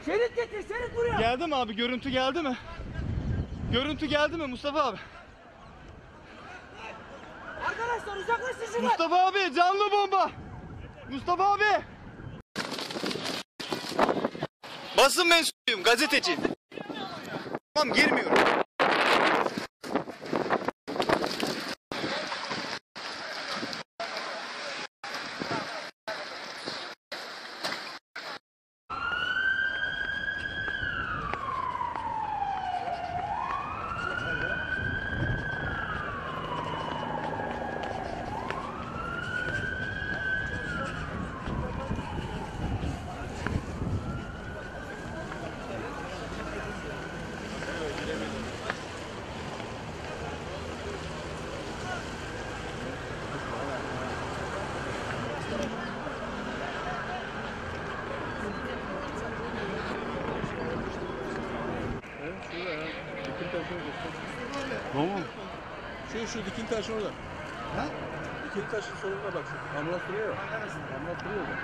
Şerit getir, şerit buraya. Geldi mi abi? Görüntü geldi mi? Görüntü geldi mi Mustafa abi? Arkadaşlar uzaklaşın şuradan. Mustafa abi canlı bomba. Mustafa abi. Basın mensubuyum, gazeteciyim. Tamam, girmiyorum. Tamam. Şu dikili taşın orada. Ha? Dikili taşın solunda bak şu. Ambulans duruyor ya. Ambulans duruyor orada.